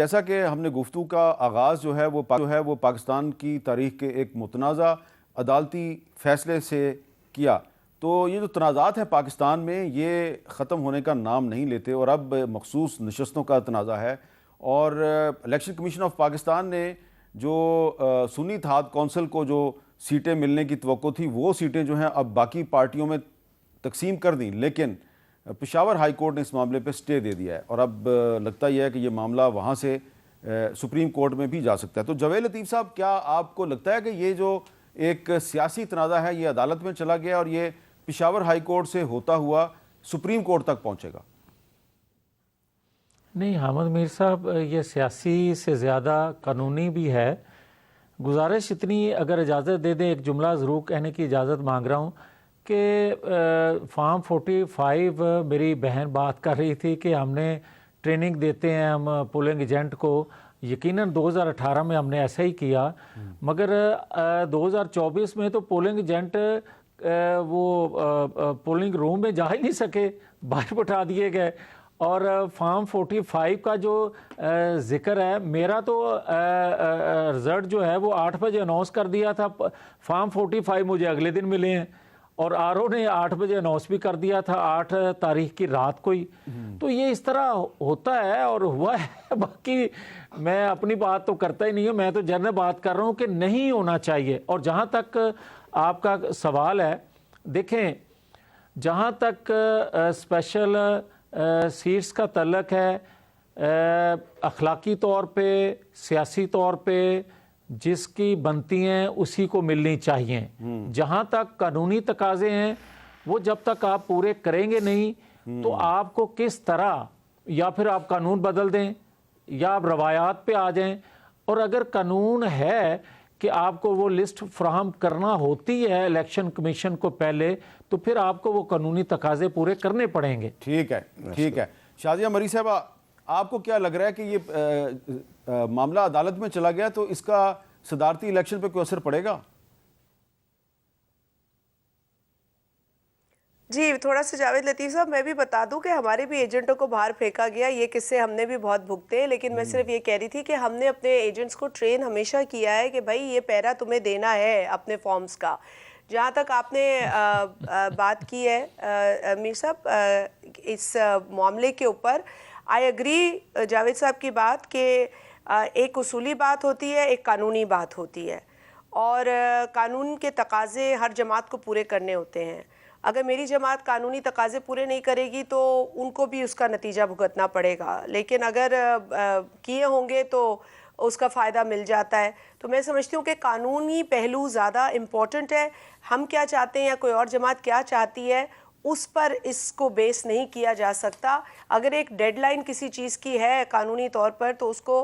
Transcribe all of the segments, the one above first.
जैसा कि हमने गुफ्तगू का आगाज़ जो है वो पाकिस्तान की तारीख़ के एक मुतनाज़ा अदालती फ़ैसले से किया, तो ये जो तनाज़ात हैं पाकिस्तान में ये ख़त्म होने का नाम नहीं लेते और अब मखसूस नशस्तों का तनाज़ा है। और इलेक्शन कमीशन ऑफ पाकिस्तान ने जो सुन्नी इत्तेहाद कौंसिल को जो सीटें मिलने की तवक्को थी वो सीटें जो हैं अब बाकी पार्टियों में तकसीम कर दी, लेकिन पेशावर हाई कोर्ट ने इस मामले पे स्टे दे दिया है और अब लगता यह है कि ये मामला वहाँ से सुप्रीम कोर्ट में भी जा सकता है। तो जावेद लतीफ़ साहब, क्या आपको लगता है कि ये जो एक सियासी तनाज़ा है ये अदालत में चला गया और ये पेशावर हाई कोर्ट से होता हुआ सुप्रीम कोर्ट तक पहुँचेगा? नहीं हामिद मीर साहब, ये सियासी से ज़्यादा कानूनी भी है। गुजारिश इतनी, अगर इजाज़त दे दें, एक जुमला ज़रूर कहने की इजाज़त मांग रहा हूँ कि फार्म 45 मेरी बहन बात कर रही थी कि हमने ट्रेनिंग देते हैं हम पोलिंग एजेंट को। यकीनन 2018 में हमने ऐसा ही किया, मगर 2024 में तो पोलिंग एजेंट वो पोलिंग रूम में जा ही नहीं सके, बाहर बिठा दिए गए। और फार्म 45 का जो ज़िक्र है, मेरा तो रिज़ल्ट जो है वो 8 बजे अनाउंस कर दिया था। फार्म 45 मुझे अगले दिन मिले हैं और आरओ ने 8 बजे अनाउंस भी कर दिया था 8 तारीख की रात को ही। तो ये इस तरह होता है और हुआ है। बाकी मैं अपनी बात तो करता ही नहीं हूँ, मैं तो जनरल बात कर रहा हूँ कि नहीं होना चाहिए। और जहाँ तक आपका सवाल है, देखें, जहाँ तक स्पेशल सीट्स का तल्लक है, अखलाकी तौर पे, सियासी तौर पे जिसकी बनती हैं उसी को मिलनी चाहिए। जहाँ तक कानूनी तकाजे हैं वो जब तक आप पूरे करेंगे नहीं तो आपको किस तरह, या फिर आप कानून बदल दें या आप रवायात पे आ जाएं। और अगर कानून है कि आपको वो लिस्ट फ्राहम करना होती है इलेक्शन कमीशन को पहले, तो फिर आपको वो कानूनी तकाजे पूरे करने पड़ेंगे। ठीक है, ठीक है। शाजिया मरी साहबा, आपको क्या लग रहा है कि ये मामला अदालत में चला गया तो इसका सदारती इलेक्शन पे कोई असर पड़ेगा? जी, थोड़ा सा जावेद लतीफ़ साहब, मैं भी बता दूं कि हमारे भी एजेंटों को बाहर फेंका गया। ये किस्से हमने भी बहुत भुगते हैं, लेकिन मैं सिर्फ ये कह रही थी कि हमने अपने एजेंट्स को ट्रेन हमेशा किया है कि भाई ये पैरा तुम्हें देना है अपने फॉर्म्स का। जहाँ तक आपने बात की है मीर साहब इस मामले के ऊपर, आई एग्री जावेद साहब की बात कि एक उसूली बात होती है, एक कानूनी बात होती है, और कानून के तकाजे हर जमात को पूरे करने होते हैं। अगर मेरी जमात कानूनी तकाजे पूरे नहीं करेगी तो उनको भी उसका नतीजा भुगतना पड़ेगा, लेकिन अगर किए होंगे तो उसका फ़ायदा मिल जाता है। तो मैं समझती हूँ कि कानूनी पहलू ज़्यादा इम्पॉर्टेंट है। हम क्या चाहते हैं या कोई और जमात क्या चाहती है, उस पर इसको बेस नहीं किया जा सकता। अगर एक डेडलाइन किसी चीज़ की है कानूनी तौर पर तो उसको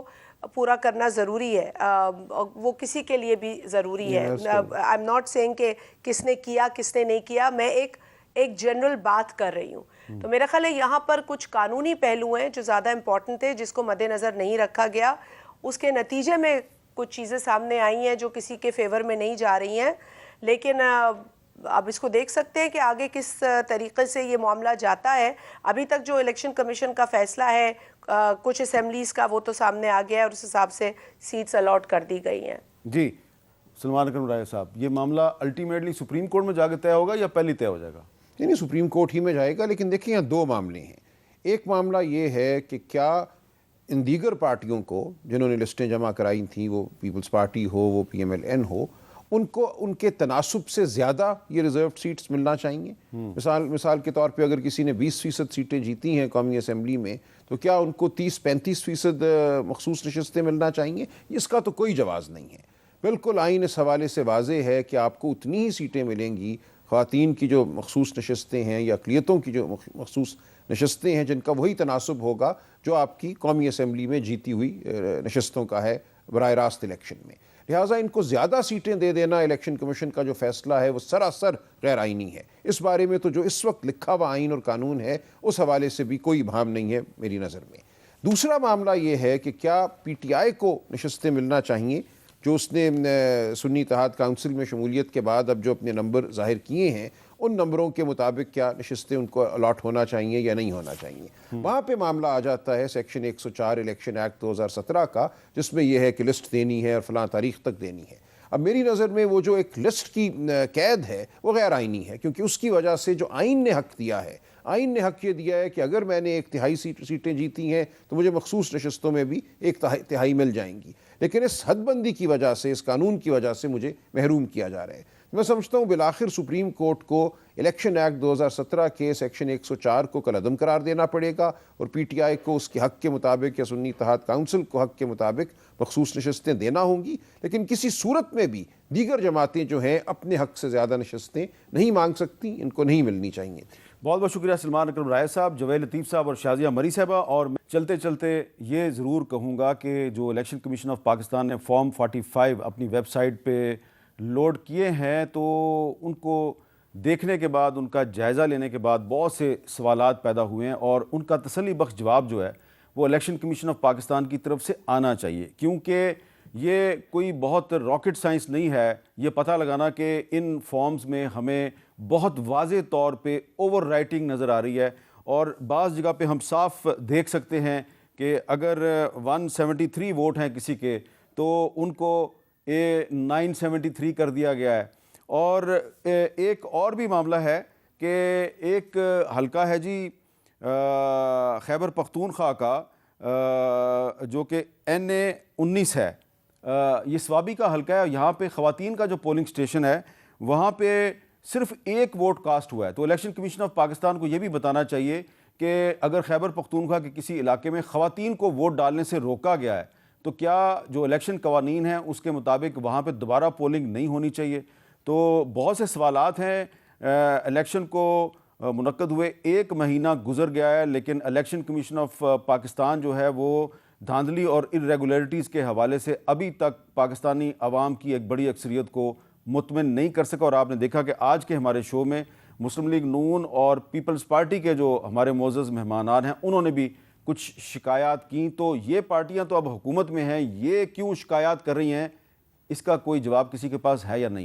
पूरा करना ज़रूरी है, वो किसी के लिए भी ज़रूरी है। आई एम नॉट सेइंग कि किसने किया किसने नहीं किया, मैं एक जनरल बात कर रही हूँ। तो मेरा ख्याल है यहाँ पर कुछ कानूनी पहलू हैं जो ज़्यादा इम्पॉर्टेंट थे, जिसको मद्देनज़र नहीं रखा गया। उसके नतीजे में कुछ चीज़ें सामने आई हैं जो किसी के फेवर में नहीं जा रही हैं, लेकिन अब इसको देख सकते हैं कि आगे किस तरीके से ये मामला जाता है। अभी तक जो इलेक्शन कमीशन का फैसला है कुछ असेंबलीज़ का, वो तो सामने आ गया है और उस हिसाब से सीट्स अलॉट कर दी गई हैं। जी सलमान अकरम राय साहब, ये मामला अल्टीमेटली सुप्रीम कोर्ट में जाकर तय होगा या पहले तय हो जाएगा? नहीं, सुप्रीम कोर्ट ही में जाएगा। लेकिन देखिए यहाँ दो मामले हैं। एक मामला ये है कि क्या इन दीगर पार्टियों को जिन्होंने लिस्टें जमा कराई थी, वो पीपल्स पार्टी हो, वो PMLN हो, उनको उनके तनासुब से ज़्यादा ये रिज़र्व सीट्स मिलना चाहिए। मिसाल के तौर पे अगर किसी ने 20% सीटें जीती हैं कौमी असम्बली में, तो क्या उनको 30-35% मखसूस नशस्तें मिलना चाहिए? इसका तो कोई जवाज़ नहीं है। बिल्कुल आइन इस हवाले से वाज़े है कि आपको उतनी ही सीटें मिलेंगी, ख़वातीन की जो मखसूस नशस्तें हैं या अक़लियतों की जो मखसूस नशस्तें हैं, जिनका वही तनासुब होगा जो आपकी कौमी असम्बली में जीती हुई नशस्तों का है बराह रास्त इलेक्शन में। लिहाजा इनको ज़्यादा सीटें दे देना, इलेक्शन कमीशन का जो फैसला है वो सरासर गैर आइनी है। इस बारे में तो जो इस वक्त लिखा हुआ आइन और कानून है उस हवाले से भी कोई भाम नहीं है मेरी नज़र में। दूसरा मामला ये है कि क्या PTI को नशस्तें मिलना चाहिए, जो उसने सुन्नी इत्तेहाद काउंसिल में शमूलियत के बाद अब जो अपने नंबर ज़ाहिर किए हैं उन नंबरों के मुताबिक क्या नशिस्तें उनको अलॉट होना चाहिए या नहीं होना चाहिए। वहाँ पे मामला आ जाता है सेक्शन 104 इलेक्शन एक्ट 2017 का, जिसमें यह है कि लिस्ट देनी है और फलां तारीख तक देनी है। अब मेरी नज़र में वो जो एक लिस्ट की कैद है वो गैर आइनी है, क्योंकि उसकी वजह से जो आइन ने हक दिया है, आइन ने हक ये दिया है कि अगर मैंने 1/3 सीटें जीती हैं तो मुझे मखसूस नशस्तों में भी 1/3 मिल जाएंगी, लेकिन इस हदबंदी की वजह से, इस कानून की वजह से मुझे महरूम किया जा रहा है। मैं समझता हूँ बिलाखिर सुप्रीम कोर्ट को इलेक्शन एक्ट 2017 के सेक्शन 104 को कलअदम करार देना पड़ेगा और PTI को उसके हक के मुताबिक या सुन्नी इत्तेहाद काउंसिल को हक के मुताबिक मखसूस नशस्तें देना होंगी, लेकिन किसी सूरत में भी दीगर जमातें जो हैं अपने हक से ज़्यादा नशस्तें नहीं मांग सकती, इनको नहीं मिलनी चाहिए। बहुत बहुत शुक्रिया सलमान अकरम राय साहब, जवेद लतीफ़ साहब और शाजिया मरी साहबा। और मैं चलते चलते ये ज़रूर कहूँगा कि जो इलेक्शन कमीशन ऑफ पाकिस्तान ने फॉर्म 45 अपनी वेबसाइट पे लोड किए हैं, तो उनको देखने के बाद, उनका जायज़ा लेने के बाद बहुत से सवालात पैदा हुए हैं और उनका तसल्ली बख्श जवाब जो है वो इलेक्शन कमीशन ऑफ पाकिस्तान की तरफ से आना चाहिए, क्योंकि ये कोई बहुत रॉकेट साइंस नहीं है ये पता लगाना कि इन फॉर्म्स में हमें बहुत वाज़े तौर पे ओवर राइटिंग नज़र आ रही है। और बाज़ जगह पे हम साफ देख सकते हैं कि अगर 173 वोट हैं किसी के, तो उनको 973 कर दिया गया है। और एक और भी मामला है कि एक हलका है जी खैबर पख्तूनख्वा का, जो कि NA 19 है, ये स्वाबी का हलका है। यहाँ पे ख़वातीन का जो पोलिंग स्टेशन है वहाँ पे सिर्फ एक वोट कास्ट हुआ है। तो इलेक्शन कमीशन ऑफ पाकिस्तान को ये भी बताना चाहिए कि अगर खैबर पख्तूनख्वा के किसी इलाके में ख़वातीन को वोट डालने से रोका गया है, तो क्या जो इलेक्शन कवानीन हैं उसके मुताबिक वहाँ पे दोबारा पोलिंग नहीं होनी चाहिए। तो बहुत से सवालात हैं। इलेक्शन को मुनक्कद हुए 1 महीना गुजर गया है, लेकिन इलेक्शन कमीशन ऑफ पाकिस्तान जो है वो धांधली और इरेगुलरिटीज़ के हवाले से अभी तक पाकिस्तानी अवाम की एक बड़ी अक्सरियत को मुतमिन नहीं कर सका। और आपने देखा कि आज के हमारे शो में मुस्लिम लीग नून और पीपल्स पार्टी के जो हमारे मोअज़्ज़ज़ मेहमान हैं उन्होंने भी कुछ शिकायत की। तो ये पार्टियां तो अब हुकूमत में हैं, ये क्यों शिकायत कर रही हैं, इसका कोई जवाब किसी के पास है या नहीं है।